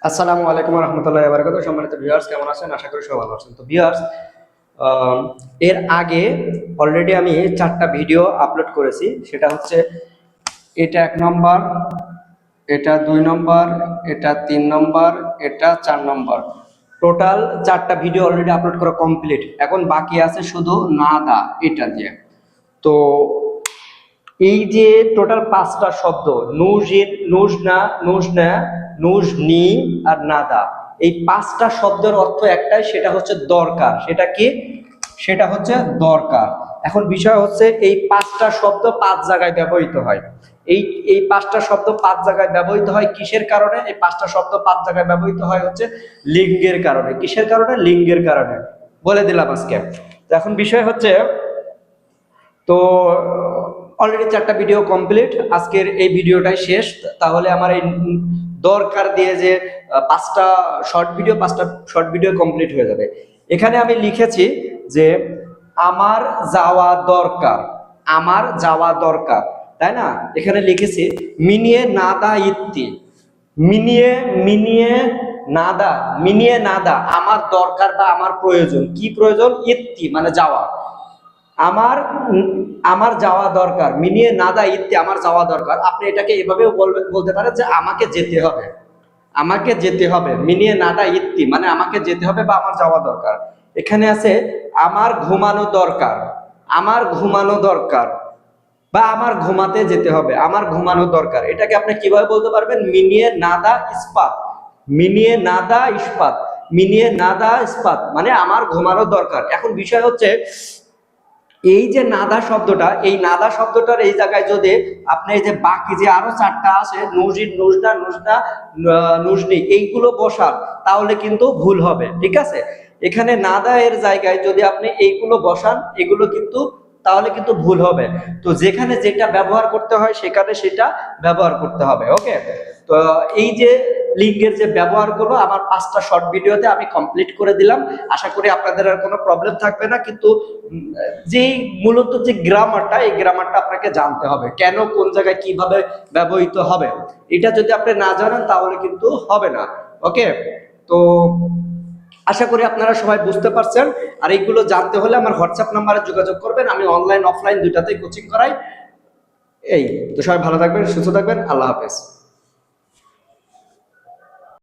আসসালামু আলাইকুম রহমতুল্লাহি ওয়া বারাকাতুহু। সম্মানিত ভিউয়ার্স, কেমন আছেন? আশা করি সবাই ভালো আছেন। তো ভিউয়ার্স, এর আগে অলরেডি আমি 4টা ভিডিও আপলোড করেছি। সেটা হচ্ছে এটা 1 নম্বর, এটা 2 নম্বর, এটা 3 নম্বর, এটা 4 নম্বর। টোটাল 4টা ভিডিও অলরেডি আপলোড করা কমপ্লিট। এখন বাকি আছে শুধু নাদা এটা দিয়ে। তো এই যে টোটাল 5টা শব্দ, নুজিন, নুজনা, নুজনা, নুজনি আর নাদা, এই 5টা শব্দের অর্থ একটাই, সেটা হচ্ছে দরকার। সেটা কি? সেটা হচ্ছে দরকার। এখন বিষয় হচ্ছে এই 5টা শব্দ 5 জায়গায় ব্যবহৃত হয়। এই এই 5টা শব্দ 5 জায়গায় ব্যবহৃত হয় কিসের কারণে? এই 5টা শব্দ 5 জায়গায় ব্যবহৃত হয় হচ্ছে লিঙ্গের কারণে। কিসের কারণে? লিঙ্গের কারণে। বলে দিলাম আজকে। তো এখন বিষয় হচ্ছে, তো অলরেডি 4টা ভিডিও কমপ্লিট, আজকের এই ভিডিওটাই শেষ। তাহলে আমার এই দরকার দিয়ে যে 5টা শর্ট ভিডিও কমপ্লিট হয়ে যাবে। এখানে আমি লিখেছি যে আমার যাওয়া দরকার, আমার যাওয়া দরকার, তাই না? এখানে লিখেছি মিনিয়ে নাদা ইত্তি, মিনিয়ে মিনিয়ে নাদা, মিনিয়ে নাদা, আমার দরকার বা আমার প্রয়োজন। কি প্রয়োজন? ইত্তি মানে যাওয়া। আমার আমার যাওয়া দরকার, মিনিয়ে নাদা ইত্তি, আমার যাওয়া দরকার। আপনি এটাকে এভাবেও বলতে পারেন যে আমাকে যেতে হবে, আমাকে যেতে হবে। মিনিয়ে নাদা ইত্তি মানে আমাকে যেতে হবে বা আমার যাওয়া দরকার। এখানে আছে আমার ঘুমানো দরকার, আমার ঘুমানো দরকার বা আমার ঘুমাতে যেতে হবে, আমার ঘুমানো দরকার। এটাকে আপনি কিভাবে বলতে পারবেন? মিনিয়ে নাদা ইস্পাত, মিনিয়ে নাদা ইস্পাত, মিনিয়ে নাদা ইস্পাত মানে আমার ঘুমানো দরকার। এখন বিষয় হচ্ছে, এই যে নাদা শব্দটা, এই নাদা শব্দটার এই জায়গায় যদি আপনি এই যে বাকি যে আরো 4টা আছে, নুজিন, নুজনা, নুজনা, নুজনি, এইগুলো বসান, তাহলে কিন্তু ভুল হবে। ঠিক আছে? এখানে নাদা এর জায়গায় যদি আপনি এইগুলো বসান, এগুলো কিন্তু তাহলে কিন্তু ভুল হবে। তো যেখানে যেটা ব্যবহার করতে হয় সেখানে সেটা ব্যবহার করতে হবে। ওকে? তো এই যে লিঙ্কের যে ব্যবহারগুলো আমার 5টা শর্ট ভিডিওতে আমি কমপ্লিট করে দিলাম। আশা করি আপনাদের আর কোনো প্রবলেম থাকবে না। কিন্তু যেই মূলত যে গ্রামারটা, এই গ্রামারটা আপনাকে জানতে হবে, কেন কোন জায়গায় কিভাবে ব্যবহৃত হবে। এটা যদি আপনি না জানেন তাহলে কিন্তু হবে না। ওকে? তো আশা করি আপনারা সবাই বুঝতে পারছেন। আর এইগুলো জানতে হলে আমার হোয়াটসঅ্যাপ নাম্বারে যোগাযোগ করবেন। আমি অনলাইন অফলাইন দুটাতেই কোচিং করাই। এই তো, সবাই ভালো থাকবেন, সুস্থ থাকবেন। আল্লাহ হাফেজ।